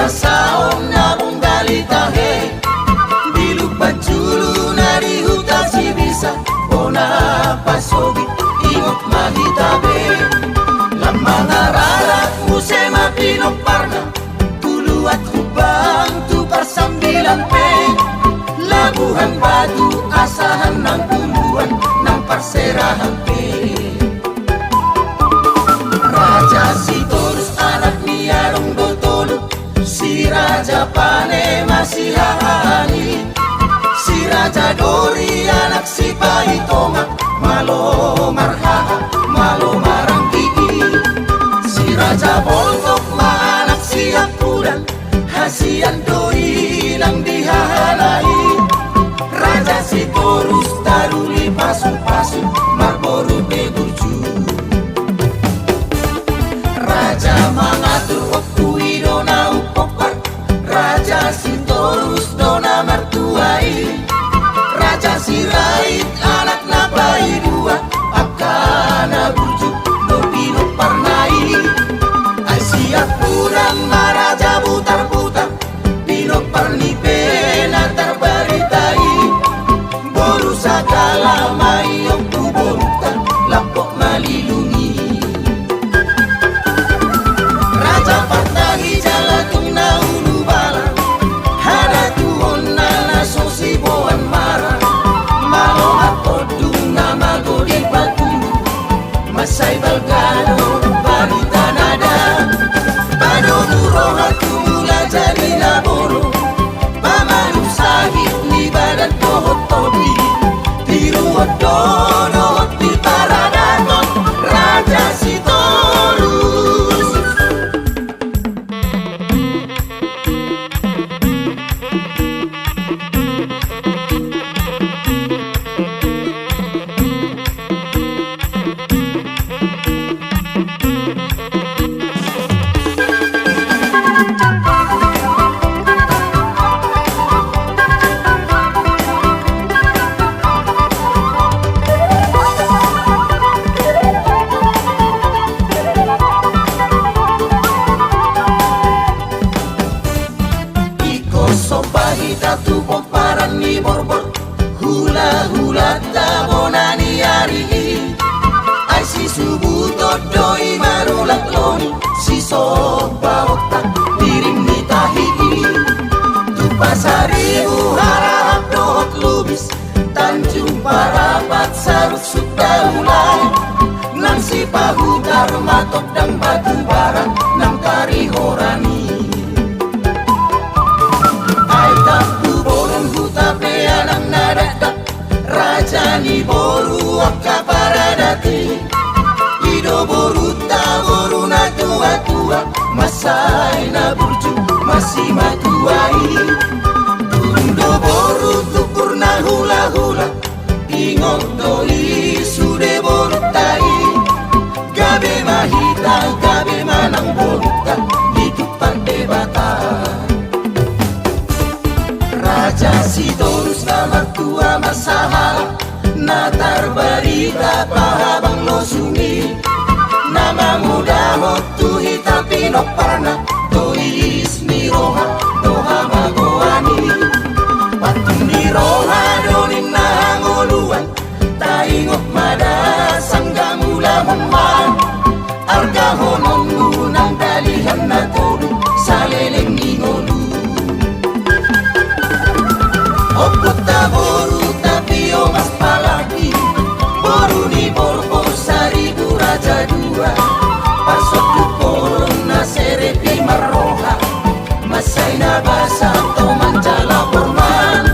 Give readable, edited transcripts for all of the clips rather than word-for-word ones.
Saong na bunggali tahe Bilog panchulo na di huta si bisa Bona pasogi ingot mahitabe Lamang ararat musema pinoparna Tulu at hubang tupar sambilan pe Labuhan batu asahan ng tuluan ng parserahan pe Raja Sitorus anak ni Arong Dotolo Si Raja Pane masih hahani Si Raja Dori anak si Paitonga Malo marhaha, malo marangkiki Si Raja Bongkok maanak si Akudan Hasian doi lang dihahalai Raja Sitorus taruli pasu-pasu Marboru beburju Raja mengatur waktu idona upopar Raja Sitorus dona mertuai Raja Sirait anak nabai dua Akana burju dobino parnai Aisyah kurang maraja butar-butar Dino parni pena terbaritai Boru sagala mayong tuborutan Lapok malilungi Raja Partahi jalatung na ulubala Hada tuhon na nasosi boan mara Malo atodung na magodi patulu Masay balgado balita nada Bado muroha tumula jadi naboro Pamanu sahib ni badan pohot todi Tiruot dono di paradaton Raja Sitorus Sobahita tu poparan ni borbor Hula-hula tabonani ari Ay si subuto doi marulak loni Si soba otak dirim ni tahi Tu pasaribu harap dohot lubis Tanjung Parapat sarut sudah ulai Nang si pahutar matok dang batu barang Nang kari horani Anang nadadak Raja ni boru akka paradati Ido boru ta boru na tua-tua Masay na burju masih matuai Tundo boru tukur na hula-hula Ingok doi sude boru tai Gabe mahita gabe manang boru ta Itu pante bata Raja Sitorus na mertua masaha Natar barita pahabang losungi Nama muda hotu hita pinoparna Tois miroha doha magoani Patung miroha donin na hangoluan Taingok mada sangga mula humman Arga honon ngunang dalihan na todo Saleleng ngolu Oputa boru tapi mas palagi Boru ni borbo saribu raja dua Pasok tu koron na serepi maroha Masay na basa to manjala porman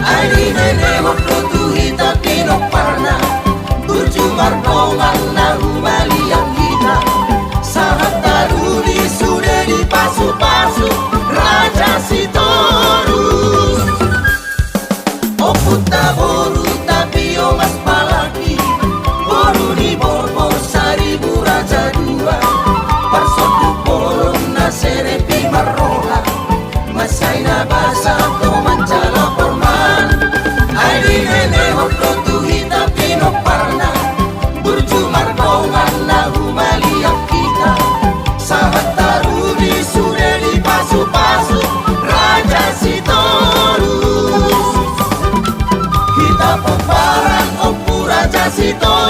Adi nene hotro tu hita pinoparna Burju marbongan na humali ang kita Sahat taruli sude di pasu-pasu Raja Sitorus Oputa boru tapi mas palagi Boru ni borbo saribu raja Pembarang Ompura Jasito